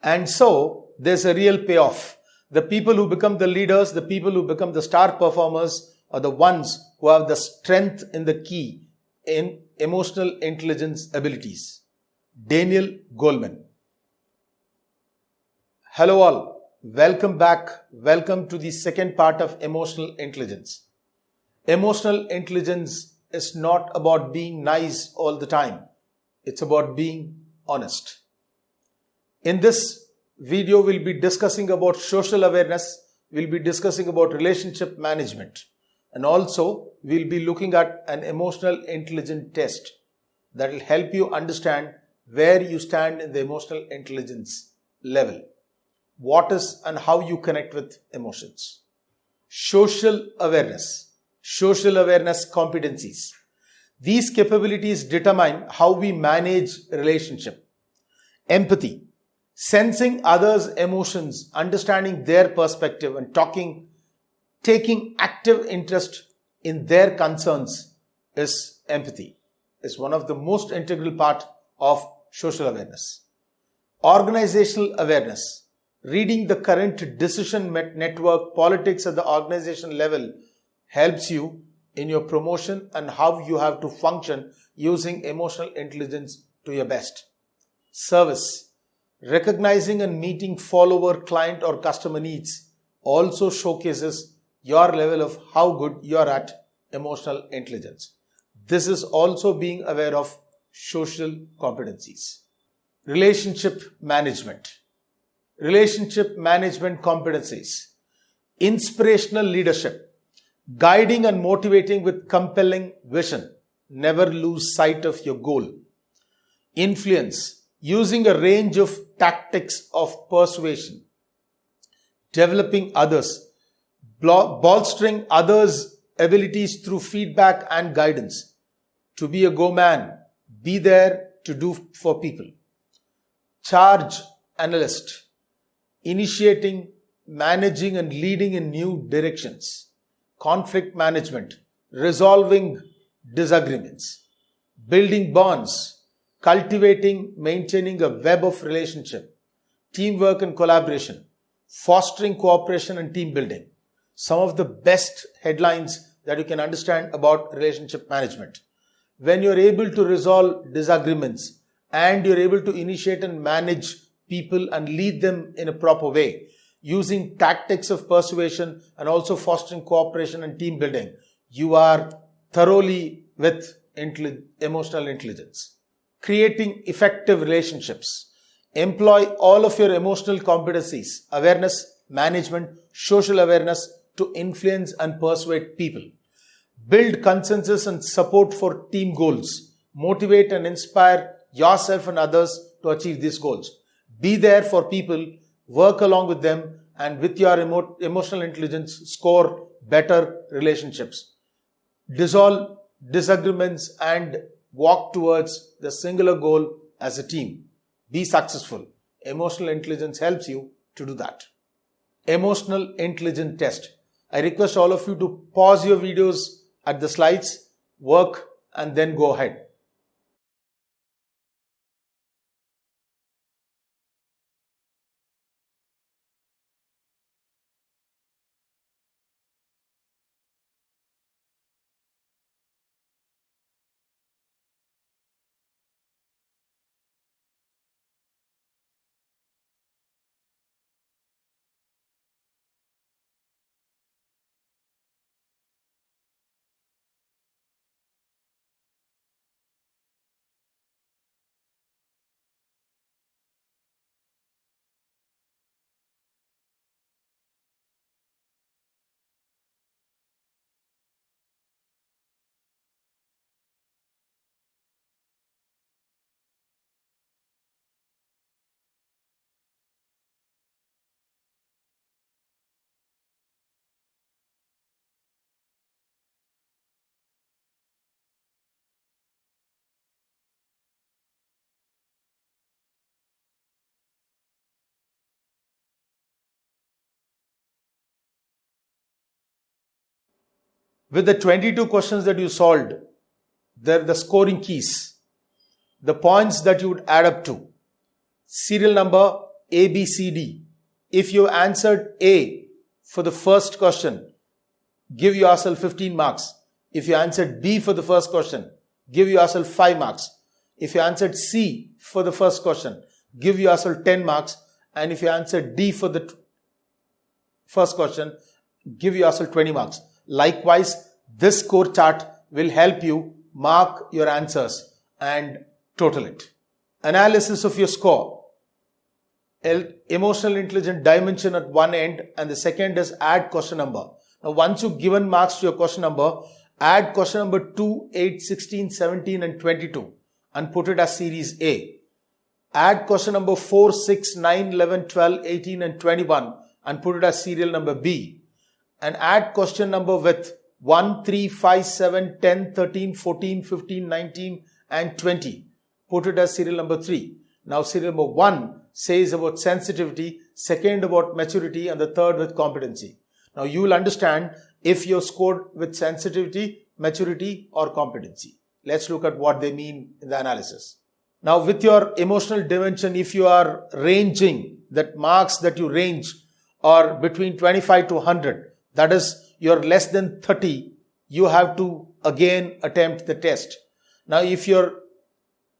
And so there's a real payoff. The people who become the leaders, the people who become the star performers are the ones who have the strength in the key in emotional intelligence abilities. Daniel Goleman. Hello all. Welcome back. Welcome to the second part of emotional intelligence. Emotional intelligence is not about being nice all the time. It's about being honest. In this video, we'll be discussing about social awareness. We'll be discussing about relationship management. And also, we'll be looking at an emotional intelligence test that will help you understand where you stand in the emotional intelligence level. What is and how you connect with emotions. Social awareness competencies. These capabilities determine how we manage relationship. Empathy, sensing others' emotions, understanding their perspective and taking active interest in their concerns is empathy. Is one of the most integral part of social awareness. Organizational awareness, reading the current decision network politics at the organization level helps you in your promotion and how you have to function using emotional intelligence to your best. Service, recognizing and meeting follower, client or customer needs also showcases your level of how good you are at emotional intelligence. This is also being aware of social competencies. Relationship management competencies. Inspirational leadership, guiding and motivating with compelling vision. Never lose sight of your goal. Influence, using a range of tactics of persuasion. Developing others, bolstering others' abilities through feedback and guidance. To be a go-man, be there to do for people. Charge analyst, initiating, managing and leading in new directions. Conflict management, resolving disagreements. Building bonds, cultivating, maintaining a web of relationship. Teamwork and collaboration, fostering cooperation and team building. Some of the best headlines that you can understand about relationship management. When you're able to resolve disagreements and you're able to initiate and manage people and lead them in a proper way, using tactics of persuasion and also fostering cooperation and team building, you are thoroughly with emotional intelligence. Creating effective relationships. Employ all of your emotional competencies, awareness, management, social awareness to influence and persuade people. Build consensus and support for team goals. Motivate and inspire yourself and others to achieve these goals. Be there for people, work along with them, and with your emotional intelligence, score better relationships. Dissolve disagreements and walk towards the singular goal as a team. Be successful. Emotional intelligence helps you to do that. Emotional intelligence test. I request all of you to pause your videos at the slides, work, and then go ahead. With the 22 questions that you solved, the scoring keys, the points that you would add up to. Serial number A, B, C, D. If you answered A for the first question, give yourself 15 marks. If you answered B for the first question, give yourself 5 marks. If you answered C for the first question, give yourself 10 marks. And if you answered D for the first question, give yourself 20 marks. Likewise, this score chart will help you mark your answers and total it. Analysis of your score. Emotional intelligence dimension at one end, and the second is add question number. Now, once you've given marks to your question number, add question number 2, 8, 16, 17 and 22 and put it as series A. Add question number 4, 6, 9, 11, 12, 18 and 21 and put it as serial number B. And add question number with 1, 3, 5, 7, 10, 13, 14, 15, 19 and 20. Put it as serial number 3. Now serial number 1 says about sensitivity, second about maturity and the third with competency. Now you will understand if you're scored with sensitivity, maturity or competency. Let's look at what they mean in the analysis. Now with your emotional dimension, if you are ranging, that marks that you range are between 25 to 100, that is you're less than 30, you have to again attempt the test. Now if your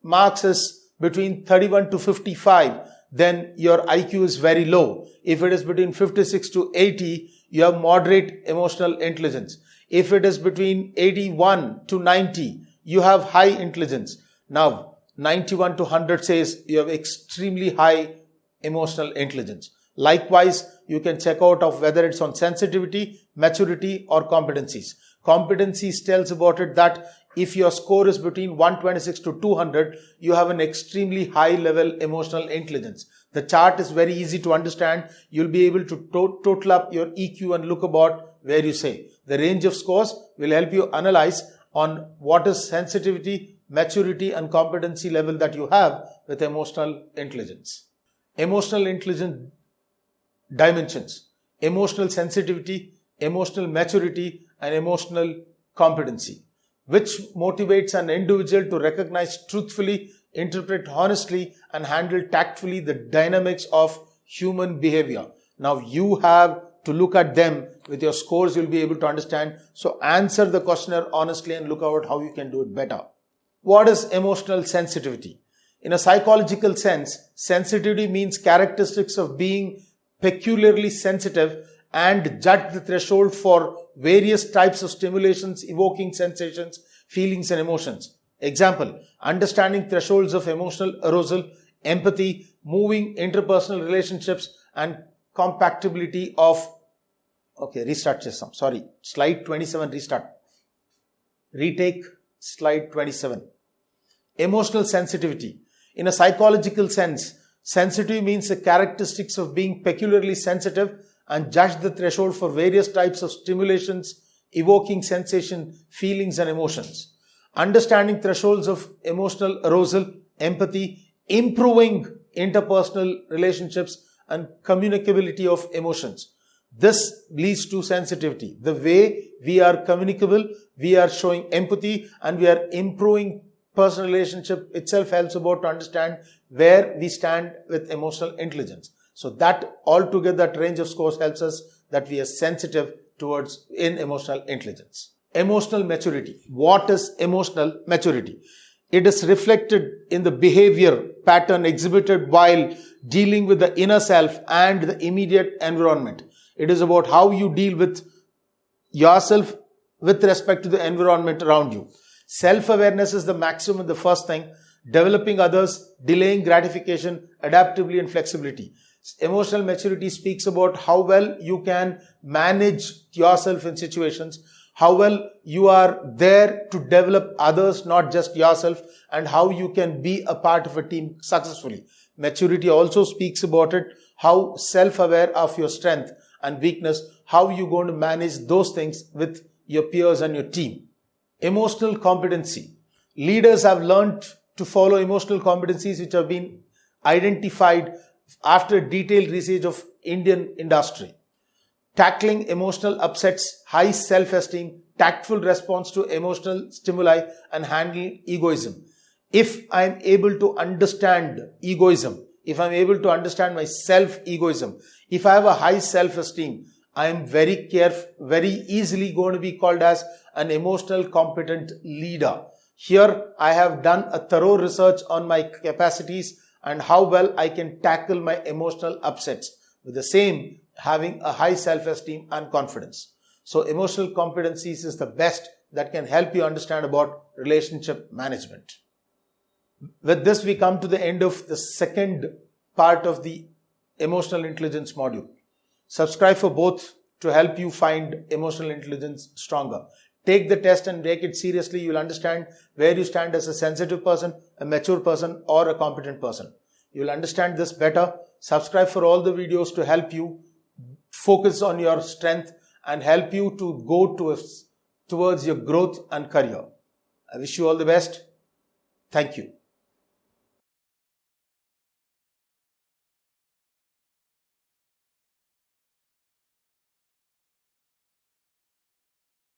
marks is between 31 to 55, then your IQ is very low. If it is between 56 to 80, you have moderate emotional intelligence. If it is between 81 to 90, you have high intelligence. Now, 91 to 100 says you have extremely high emotional intelligence. Likewise, you can check out of whether it's on sensitivity, maturity or competencies. Competencies tells about it that if your score is between 126 to 200, you have an extremely high level emotional intelligence. The chart is very easy to understand. You'll be able to total up your EQ and look about where you say. The range of scores will help you analyze on what is sensitivity, maturity and competency level that you have with emotional intelligence. Emotional intelligence dimensions: emotional sensitivity, emotional maturity and emotional competency, which motivates an individual to recognize truthfully, interpret honestly and handle tactfully the dynamics of human behavior. Now you have to look at them. With your scores you'll be able to understand. So answer the questionnaire honestly and look out how you can do it better. What is emotional sensitivity? In a psychological sense, sensitivity means characteristics of being peculiarly sensitive and judge the threshold for various types of stimulations evoking sensations, feelings and emotions. Example, understanding thresholds of emotional arousal, empathy, moving interpersonal relationships and compatibility of... Okay, restart system. Sorry, slide 27, restart. Retake slide 27. Emotional sensitivity. In a psychological sense, sensitive means the characteristics of being peculiarly sensitive and judge the threshold for various types of stimulations, evoking sensation, feelings and emotions. Understanding thresholds of emotional arousal, empathy, improving interpersonal relationships and communicability of emotions. This leads to sensitivity. The way we are communicable, we are showing empathy and we are improving personal relationship itself helps about to understand where we stand with emotional intelligence. So that altogether, that range of scores helps us that we are sensitive towards in emotional intelligence. Emotional maturity. What is emotional maturity? It is reflected in the behavior pattern exhibited while dealing with the inner self and the immediate environment. It is about how you deal with yourself with respect to the environment around you. Self-awareness is the maximum, the first thing. Developing others, delaying gratification, adaptability and flexibility. Emotional maturity speaks about how well you can manage yourself in situations, how well you are there to develop others, not just yourself, and how you can be a part of a team successfully. Maturity also speaks about it, how self-aware of your strength and weakness, how you're going to manage those things with your peers and your team. Emotional competency. Leaders have learned to follow emotional competencies which have been identified after detailed research of Indian industry. Tackling emotional upsets, high self-esteem, tactful response to emotional stimuli and handle egoism. If I'm able to understand egoism, if I'm able to understand my self-egoism, if I have a high self-esteem, I am very easily going to be called as an emotional competent leader. Here, I have done a thorough research on my capacities and how well I can tackle my emotional upsets. With the same, having a high self-esteem and confidence. So emotional competencies is the best that can help you understand about relationship management. With this, we come to the end of the second part of the emotional intelligence module. Subscribe for both to help you find emotional intelligence stronger. Take the test and take it seriously. You will understand where you stand as a sensitive person, a mature person, or a competent person. You will understand this better. Subscribe for all the videos to help you focus on your strength and help you to go towards your growth and career. I wish you all the best. Thank you.